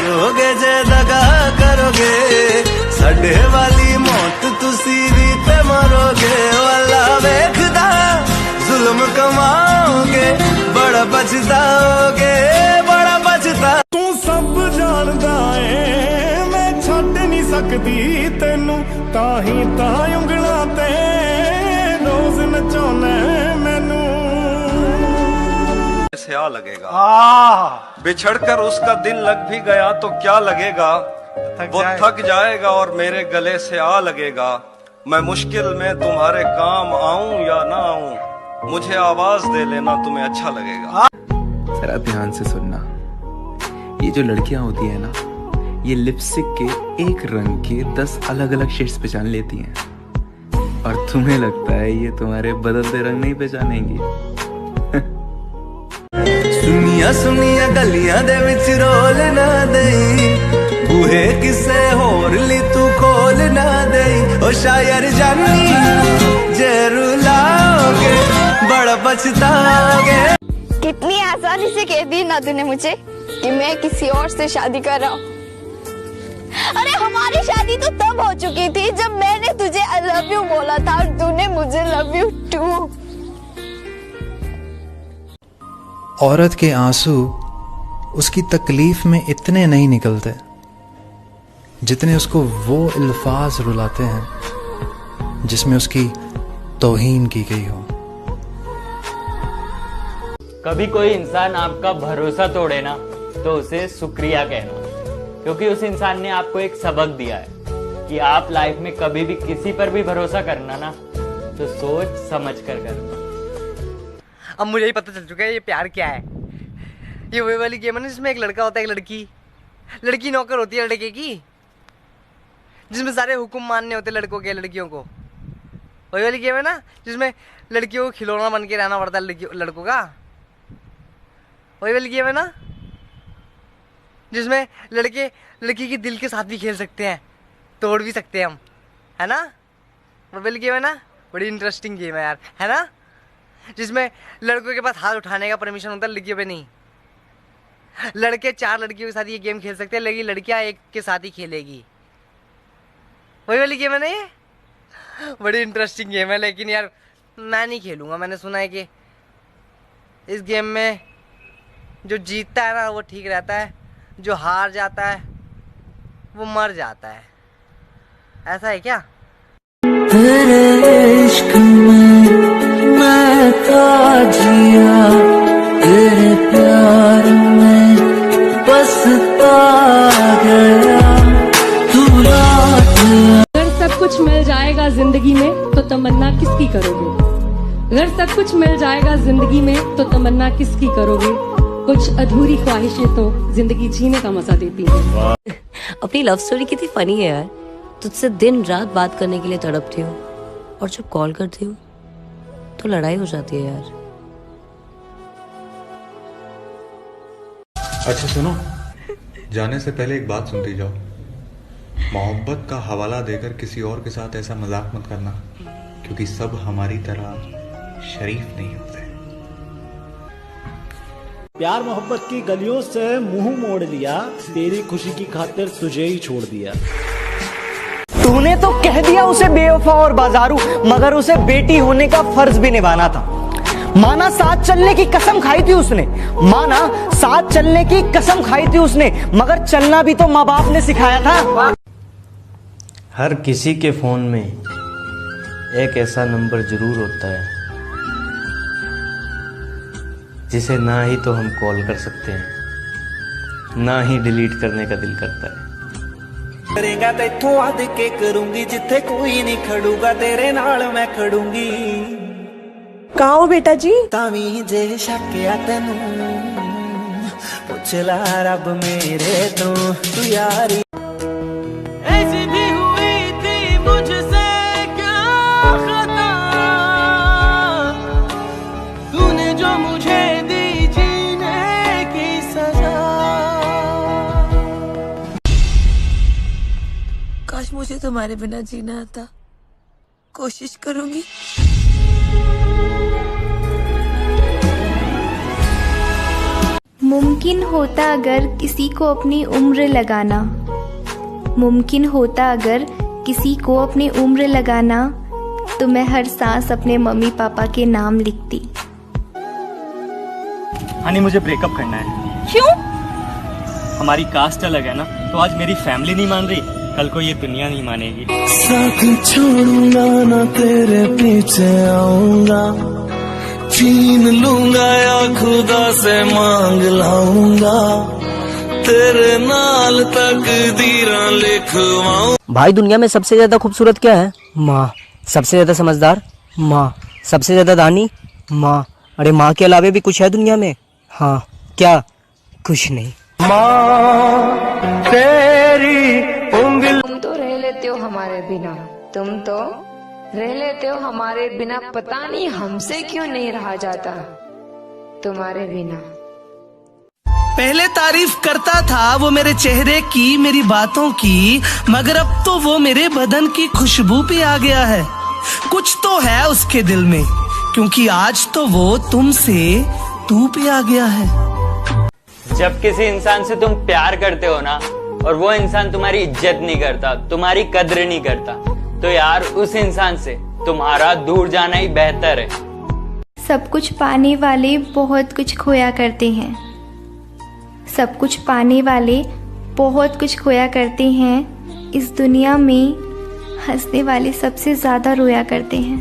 करोगे जे दगा करोगे साडे वाली मौत तुसी भी ते मरोगे वाला वेखदा जुल्म कमाओगे बड़ा पछताओगे बड़ा पछता तू सब जानदा है मैं छड्ड नहीं सकती तेनू ताही ता उंगलां ते रोज नचाउना मैनू से आ लगेगा बिछड़कर उसका दिल लग भी गया तो क्या लगेगा वो थक जाएगा और मेरे गले से आ लगेगा मैं मुश्किल में तुम्हारे काम आऊं या ना आऊं मुझे आवाज दे लेना तुम्हें अच्छा लगेगा। जरा ध्यान से सुनना, ये जो लड़कियां होती है ना ये लिपस्टिक के एक रंग के 10 अलग अलग शेड्स पहचान लेती हैं और तुम्हें लगता है ये तुम्हारे बदलते रंग नहीं पहचानेंगी। सुनिया सुनिया गलियां दे विच रोल ना दई बूहे किसे होर ली तू खोल ना दई ओ शायर जानी जे रुलाओगे बड़ा पछताओगे। कितनी आसानी से कह दी ना तूने मुझे कि मैं किसी और से शादी कर रहा हूँ। अरे हमारी शादी तो तब हो चुकी थी जब मैंने तुझे आई लव यू बोला था और तूने मुझे लव यू टू। औरत के आंसू उसकी तकलीफ में इतने नहीं निकलते जितने उसको वो अल्फाज रुलाते हैं जिसमें उसकी तौहीन की गई हो। कभी कोई इंसान आपका भरोसा तोड़े ना तो उसे शुक्रिया कहना, क्योंकि उस इंसान ने आपको एक सबक दिया है कि आप लाइफ में कभी भी किसी पर भी भरोसा करना ना तो सोच समझ कर करना। अब मुझे ही पता चल चुका है ये प्यार क्या है। ये वही वाली गेम है ना जिसमें एक लड़का होता है एक लड़की नौकर होती है लड़के की, जिसमें सारे हुक्म मानने होते लड़कों के लड़कियों को। वही वाली गेम है ना जिसमें लड़कियों को खिलौना बन के रहना पड़ता है लड़कों का। वही वाली गेम है ना जिसमें लड़के लड़की के दिल के साथ भी खेल सकते हैं, तोड़ भी सकते हैं हम, है ना। वही वाली गेम है ना, बड़ी इंटरेस्टिंग गेम है यार, है ना। जिसमें लड़कों के पास हाथ उठाने का परमिशन होता है, लड़कियों पे नहीं। लड़के 4 लड़कियों के साथ ये गेम खेल सकते हैं लेकिन लड़कियां एक के साथ ही खेलेगी। वही वाली गेम है ना ये, बड़ी इंटरेस्टिंग गेम है। लेकिन यार मैं नहीं खेलूंगा। मैंने सुना है कि इस गेम में जो जीतता है ना वो ठीक रहता है, जो हार जाता है वो मर जाता है। ऐसा है क्या? तेरे इश्क में मैं था जिया, तेरे प्यार में बसता गया, तू रात। अगर सब कुछ मिल जाएगा जिंदगी में तो तमन्ना किसकी करोगे? अगर सब कुछ मिल जाएगा जिंदगी में तो तमन्ना किसकी करोगे? कुछ अधूरी ख्वाहिशें तो जिंदगी जीने का मजा देती हैं। अपनी लव स्टोरी कितनी फनी है यार। तुझसे दिन रात बात करने के लिए तड़पती हूँ और जब कॉल करती हूँ तो लड़ाई हो जाती है यार। अच्छा सुनो, जाने से पहले एक बात सुनती जाओ। मोहब्बत का हवाला देकर किसी और के साथ ऐसा मजाक मत करना, क्योंकि सब हमारी तरह शरीफ नहीं होते। प्यार मोहब्बत की गलियों से मुंह मोड़ लिया, तेरी खुशी की खातिर तुझे ही छोड़ दिया। तूने तो कह दिया उसे बेवफा और बाजारू, मगर उसे बेटी होने का फर्ज भी निभाना था। माना साथ चलने की कसम खाई थी उसने, माना साथ चलने की कसम खाई थी उसने, मगर चलना भी तो माँ बाप ने सिखाया था। हर किसी के फोन में एक ऐसा नंबर जरूर होता है जिसे ना ही तो हम कॉल कर सकते हैं ना ही डिलीट करने का दिल करता है। करेगा तो इथों आद के करूंगी, जिथे कोई नहीं खड़ूगा तेरे नाल मैं खड़ूंगी। कहाँ हो बेटा जी? तावी जे शक्या तेनू पुछ ला रब मेरे तू यारी। ऐसी भी हुई थी मुझसे क्या खता, तूने जो मुझे दी जीने की सजा। काश मुझे तुम्हारे बिना जीना आता। कोशिश करूंगी। मुमकिन होता अगर किसी को अपनी उम्र लगाना, मुमकिन होता अगर किसी को अपनी उम्र लगाना, तो मैं हर सांस अपने मम्मी पापा के नाम लिखती। हनी, मुझे ब्रेकअप करना है। क्यों? हमारी कास्ट अलग है ना, तो आज मेरी फैमिली नहीं मान रही, कल को ये दुनिया नहीं मानेगी। साथ छोड़ूंगा ना तेरे पीछे आऊंगा, छीन लूंगा या खुदा से मांग लाऊंगा, तेरे नाल तकदीरां लिखवाऊं। भाई दुनिया में सबसे ज्यादा खूबसूरत क्या है? माँ। सबसे ज्यादा समझदार? माँ। सबसे ज्यादा दानी? माँ। अरे माँ के अलावे भी कुछ है दुनिया में? हाँ। क्या? कुछ नहीं। माँ तेरी उंगली। तुम तो रह लेते हो हमारे बिना, तुम तो रह लेते हो हमारे बिना, पता नहीं हमसे क्यों नहीं रहा जाता तुम्हारे बिना। पहले तारीफ करता था वो मेरे चेहरे की, मेरी बातों की, मगर अब तो वो मेरे बदन की खुशबू पे आ गया है। कुछ तो है उसके दिल में, क्योंकि आज तो वो तुमसे तू पे आ गया है। जब किसी इंसान से तुम प्यार करते हो ना, और वो इंसान तुम्हारी इज्जत नहीं करता, तुम्हारी कद्र नहीं करता, तो यार उस इंसान से तुम्हारा दूर जाना ही बेहतर है। सब कुछ पाने वाले बहुत कुछ खोया करते हैं, सब कुछ पाने वाले बहुत कुछ खोया करते हैं। इस दुनिया में हंसने वाले सबसे ज्यादा रोया करते हैं।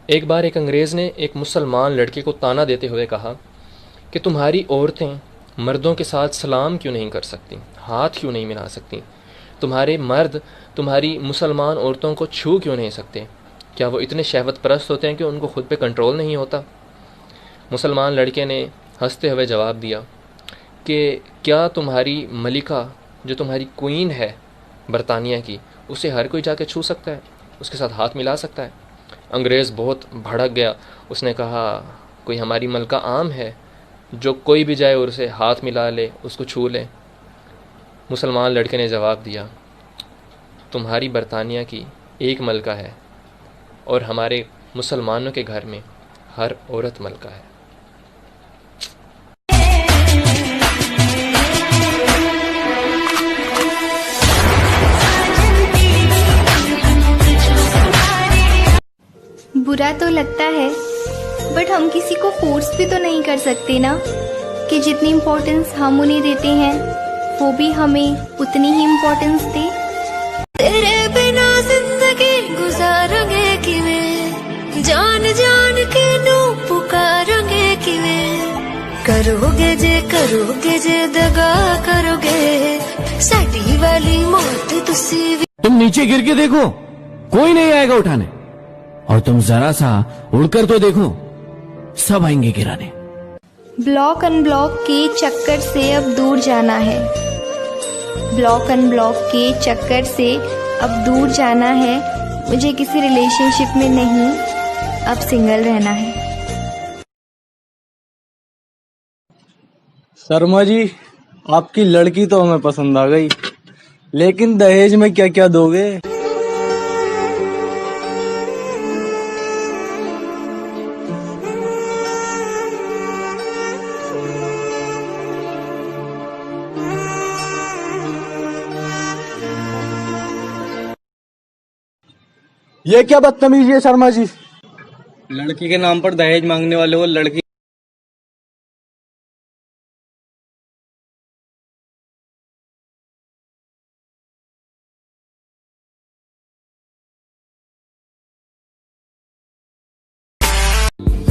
एक बार एक अंग्रेज ने एक मुसलमान लड़के को ताना देते हुए कहा कि तुम्हारी औरतें मर्दों के साथ सलाम क्यों नहीं कर सकती, हाथ क्यों नहीं मिला सकती, तुम्हारे मर्द तुम्हारी मुसलमान औरतों को छू क्यों नहीं सकते, क्या वो इतने शहवत परस्त होते हैं कि उनको खुद पे कंट्रोल नहीं होता। मुसलमान लड़के ने हंसते हुए जवाब दिया कि क्या तुम्हारी मलिका जो तुम्हारी क्वीन है बरतानिया की, उसे हर कोई जाके छू सकता है, उसके साथ हाथ मिला सकता है। अंग्रेज़ बहुत भड़क गया, उसने कहा कोई हमारी मलका आम है जो कोई भी जाए और उसे हाथ मिला ले, उसको छू ले। मुसलमान लड़के ने जवाब दिया तुम्हारी बरतानिया की एक मलका है और हमारे मुसलमानों के घर में हर औरत मलका है। बुरा तो लगता है, बट हम किसी को फोर्स भी तो नहीं कर सकते ना कि जितनी इम्पोर्टेंस हम उन्हें देते हैं वो भी हमें उतनी ही इम्पोर्टेंस दे। तेरे बिना जिंदगी गुजारेंगे किवें, जान जान के नू पुकारेंगे किवें, करोगे जे दगा करोगे, साडी वाली मौत तुसी भी। तुम नीचे गिर के देखो, कोई नहीं आएगा उठाने, और तुम जरा सा उड़कर तो देखो, सब आएंगे गिराने। ब्लॉक अनब्लॉक के चक्कर से अब दूर जाना है, ब्लॉक अनब्लॉक के चक्कर से अब दूर जाना है। मुझे किसी रिलेशनशिप में नहीं, अब सिंगल रहना है। शर्मा जी, आपकी लड़की तो हमें पसंद आ गई, लेकिन दहेज में क्या क्या दोगे? ये क्या बदतमीजी है शर्मा जी? लड़की के नाम पर दहेज मांगने वाले वो लड़की।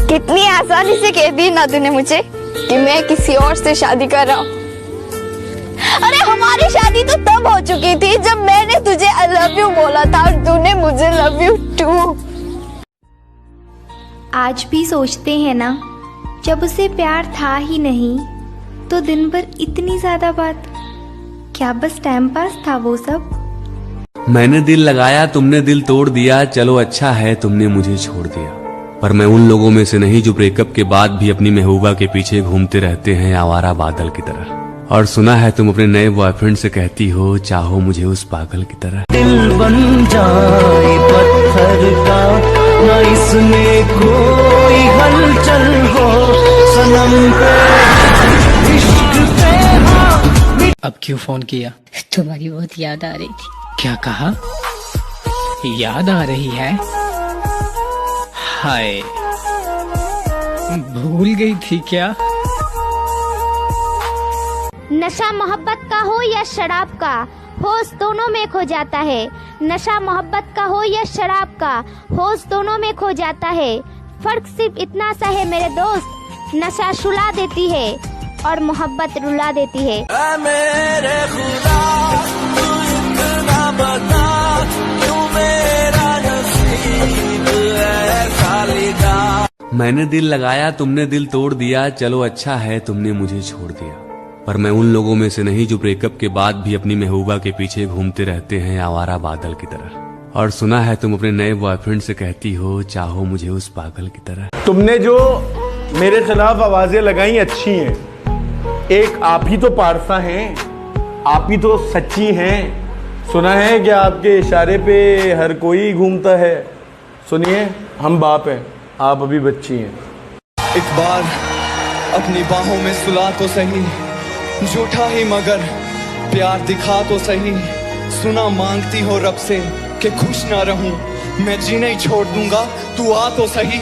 कितनी आसानी से कह दी ना तूने मुझे कि मैं किसी और से शादी कर रहा हूँ। अरे हमारी शादी तो तब हो चुकी थी जब मैंने तुझे आई लव यू बोला था और तूने मुझे लव यू टू। आज भी सोचते हैं ना, जब उसे प्यार था ही नहीं तो दिन भर इतनी ज्यादा बात, क्या बस टाइम पास था वो सब? मैंने दिल लगाया, तुमने दिल तोड़ दिया, चलो अच्छा है तुमने मुझे छोड़ दिया। पर मैं उन लोगों में से नहीं जो ब्रेकअप के बाद भी अपनी महबूबा के पीछे घूमते रहते हैं आवारा बादल की तरह। और सुना है तुम अपने नए बॉयफ्रेंड से कहती हो चाहो मुझे उस पागल की तरह। दिल बन जाए पत्थर का, न इसमें कोई हलचल हो, सनम पे अब क्यों फोन किया? तुम्हारी बहुत याद आ रही थी। क्या कहा? याद आ रही है? हाय, भूल गई थी क्या? नशा मोहब्बत का हो या शराब का, होश दोनों में खो जाता है। नशा मोहब्बत का हो या शराब का, होश दोनों में खो जाता है। फर्क सिर्फ इतना सा है मेरे दोस्त, नशा सुला देती है और मोहब्बत रुला देती है। मेरे खुदा तू इतना बता, तू मेरा नसीब ऐसा लिखा। मैंने दिल लगाया, तुमने दिल तोड़ दिया, चलो अच्छा है तुमने मुझे छोड़ दिया। पर मैं उन लोगों में से नहीं जो ब्रेकअप के बाद भी अपनी महबूबा के पीछे घूमते रहते हैं आवारा बादल की तरह। और सुना है तुम अपने नए बॉयफ्रेंड से कहती हो, चाहो मुझे उस पागल की तरह। तुमने जो मेरे खिलाफ आवाजें लगाई अच्छी हैं, एक आप ही तो पारसा हैं, आप ही तो सच्ची हैं। सुना है कि आपके इशारे पे हर कोई घूमता है। सुनिए, हम बाप हैं, आप अभी बच्ची हैं। एक बार अपनी बाहों में सुला तो सही, झूठा ही मगर प्यार दिखा तो सही। सुना मांगती हो रब से कि खुश ना रहूं, मैं जीना ही छोड़ दूंगा, तू आ तो सही।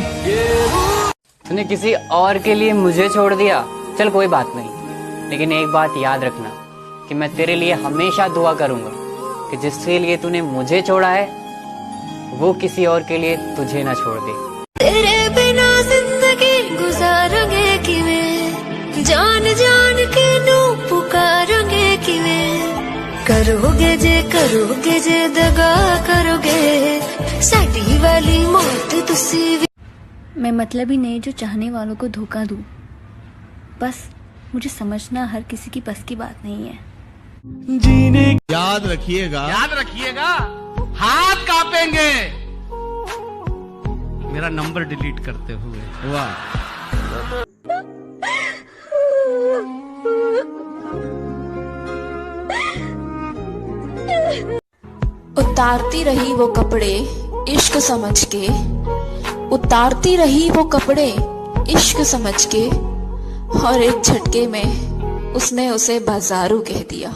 तूने किसी और के लिए मुझे छोड़ दिया, चल कोई बात नहीं, लेकिन एक बात याद रखना कि मैं तेरे लिए हमेशा दुआ करूंगा कि जिसके लिए तूने मुझे छोड़ा है वो किसी और के लिए तुझे ना छोड़ दे। तेरे बिना जिंदगी गुजारेंगे किवें, जान जान के नू पुकारेंगे किवें। करोगे जे दगा करोगे, साडी वाली मौत तुसी। मैं मतलब ही नहीं जो चाहने वालों को धोखा दूं, बस मुझे समझना हर किसी की बस की बात नहीं है। जीने याद रखिएगा, हाथ कांपेंगे मेरा नंबर डिलीट करते हुए। वाह। उतारती रही वो कपड़े इश्क समझ के, उतारती रही वो कपड़े इश्क समझ के, और एक झटके में उसने उसे बाजारू कह दिया।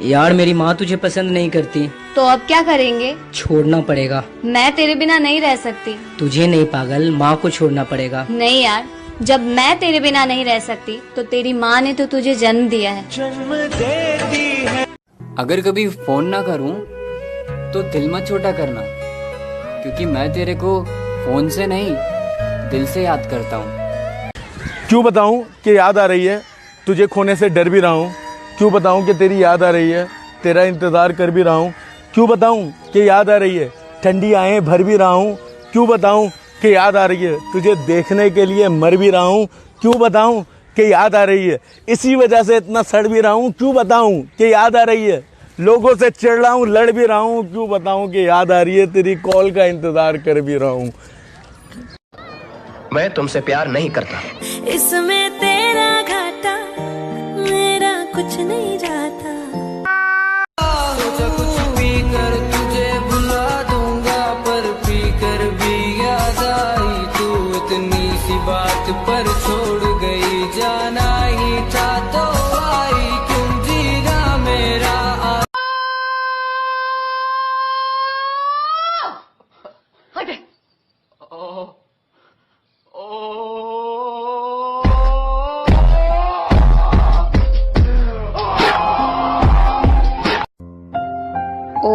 यार मेरी माँ तुझे पसंद नहीं करती। तो अब क्या करेंगे? छोड़ना पड़ेगा। मैं तेरे बिना नहीं रह सकती। तुझे नहीं पागल, माँ को छोड़ना पड़ेगा। नहीं यार, जब मैं तेरे बिना नहीं रह सकती तो तेरी माँ ने तो तुझे जन्म दिया है। जन्म देती है। अगर कभी फोन ना करूं तो दिल मत छोटा करना, क्योंकि मैं तेरे को फोन से नहीं दिल से याद करता हूँ। क्यों बताऊं कि याद आ रही है, तुझे खोने से डर भी रहा हूँ। क्यों बताऊं कि तेरी याद आ रही है, तेरा इंतजार कर भी रहा हूँ। क्यों बताऊं कि याद आ रही है, ठंडी आएं भर भी रहा हूँ। क्यों बताऊं कि याद आ रही है, तुझे देखने के लिए मर भी रहा हूँ। क्यों बताऊं कि याद आ रही है, इसी वजह से इतना सड़ भी रहा हूँ। क्यों बताऊं कि याद आ रही है, लोगों से चिढ़ रहा हूँ, लड़ भी रहा हूँ। क्यों बताऊं कि याद आ रही है, तेरी कॉल का इंतजार कर भी रहा हूँ। मैं तुमसे प्यार नहीं करता। इसमें तेरा घाटा, मेरा कुछ नहीं जाता। सोचा कुछ पी कर तुझे भुला दूंगा, पर पी कर भी याद आई तू। इतनी सी बात पर छोड़ गई, जाना ही था तो आई, क्यों जीना मेरा। ओ,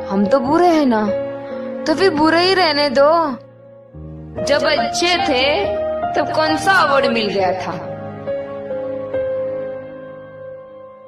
हम तो बुरे हैं ना, तो फिर बुरे ही रहने दो। जब अच्छे थे तब कौन सा अवार्ड मिल गया था।